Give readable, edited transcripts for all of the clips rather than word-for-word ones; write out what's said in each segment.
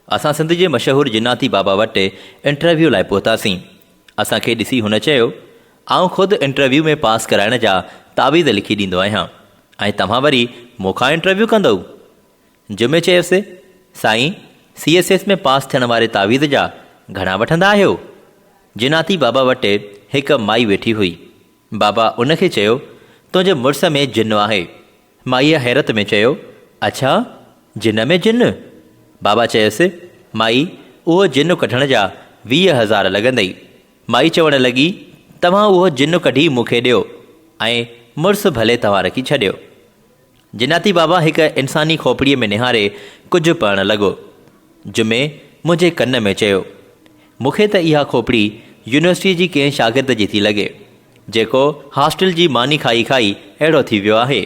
असां सिंध जे मशहूरु जिन्नाती बाबा वटि इंटरव्यू लाइ पहुतासीं। असांखे ॾिसी हुन चयो, आउं ख़ुदि इंटरव्यू में पास कराइण जा तावीज़ लिखी ॾींदो आहियां ऐं तव्हां वरी मूंखां इंटरव्यू कंदव। जुमे चयोसि, साईं CSS में पास थियण वारे तावीज़ जा घणा वठंदा आहियो? जिन्नाती बाबा वटि हिकु माई वेठी हुई। बाबा उनखे चयो, तुंहिंजे मुड़ुस में जिन्न आहे। माईअ हैरत में चयो, अच्छा, जिन्न में जिन्न? बाबा चयसि, माई उहो जिन्न कढण जा 20,000 लॻंदई। माई चवणु लॻी, तव्हां उहो जिन्न कढी मूंखे ॾियो ऐं मुड़ुसु भले तव्हां रखी छॾियो। जिन्नाती बाबा हिकु इंसानी खोपड़ीअ में निहारे कुझु पढ़णु लॻो। जुमे मुंहिंजे कन में चयो, मूंखे त इहा खोपड़ी यूनिवर्सिटी जी कंहिं शागिर्द जी थी लॻे, जेको हॉस्टल जी मानी खाई खाई अहिड़ो थी वियो आहे।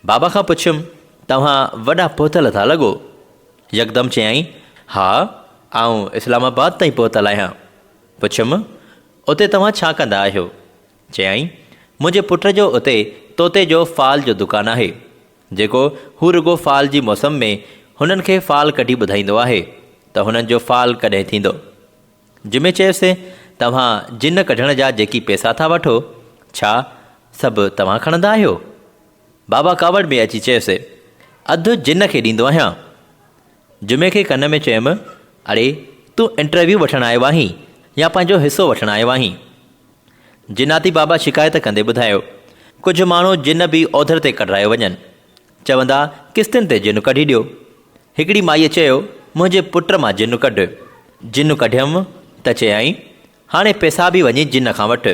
बाबा खां पुछियुमि, तव्हां वॾा पहुतल था लॻो? यकदमि चयाईं, हा, आउं इस्लामाबाद ताईं पहुतल आहियां। पुछियुमि, उते तव्हां छा कंदा आहियो? चयाईं, मुंहिंजे पुट जो उते तोते जो फ़ाल जो दुकानु आहे, जेको हू रुगो फ़ाल जी मौसम में हुननि खे फ़ाल कढी ॿुधाईंदो आहे त हुननि जो फ़ाल कॾहिं थींदो। जुमे चयोसि, तव्हां जिन्न कढण जा जेकी पैसा था वठो, छा सभु तव्हां खणंदा आहियो? बाबा कावड़ में अची चयोसि, अधु जिन्न खे ॾींदो आहियां। जुमे खे कन में चयुमि, अड़े, तूं इंटरव्यू वठणु आयो आहीं या पंहिंजो हिसो वठणु आयो आहीं? जिन्नाती बाबा शिकायत कंदे ॿुधायो, कुझु माण्हू जिन्न बि ओधर ते कढाए वञनि, चवंदा किस्तनि ते जिन्न कढी ॾियो। हिकिड़ी माईअ चयो, मुंहिंजे पुट मां जिन्न कढ। जिन्न कढियमि त चयाईं, हाणे पैसा बि वञी जिन्न खां वठि।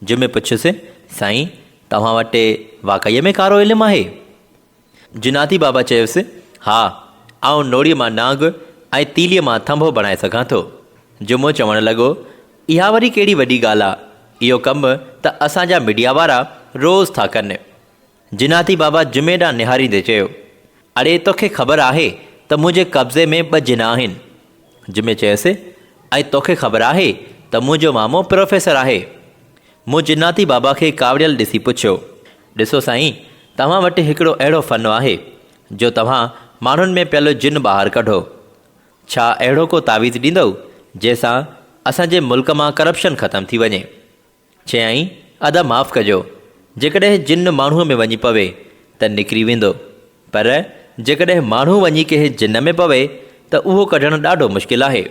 जुमे पुछियुसि, साईं तव्हां वटि वाक़ईअ में कारो इल्मु आहे? जिन्नाती बाबा चयोसि, हा, आउं नोड़ीअ मां नांग ऐं तीलीअ मां थंभो बणाए सघां थो। जुमो चवणु लॻो, इहा वरी कहिड़ी वॾी ॻाल्हि आहे, इहो कमु त असांजा मीडिया वारा रोज़ु था कनि। जिन्नाती बाबा जुमे ॾांहुं निहारींदे चयो, अड़े, तोखे ख़बर आहे त मुंहिंजे कब्ज़े में 2 जिन्न आहिनि? जुमे चयसि, ऐं तोखे ख़बर आहे त मुंहिंजो मामो प्रोफेसर आहे? मूं जिन्नाती बाबा खे कावड़ियल ॾिसी पुछियो, ॾिसो साईं, तव्हां वटि हिकिड़ो अहिड़ो फ़नु आहे जो तव्हां माण्हुनि में पियल जिन्न ॿाहिरि कढो। छा अहिड़ो को तावीज़ ॾींदव जंहिंसां असांजे मुल्क मां करप्शन ख़तमु थी वञे? चयाईं, अदा माफ़ु कजो, जेकॾहिं जिन्न माण्हूअ में वञी पवे त निकिरी वेंदो, पर जेकॾहिं माण्हू वञी कंहिं जिन्न में पवे त उहो कढणु ॾाढो मुश्किल आहे।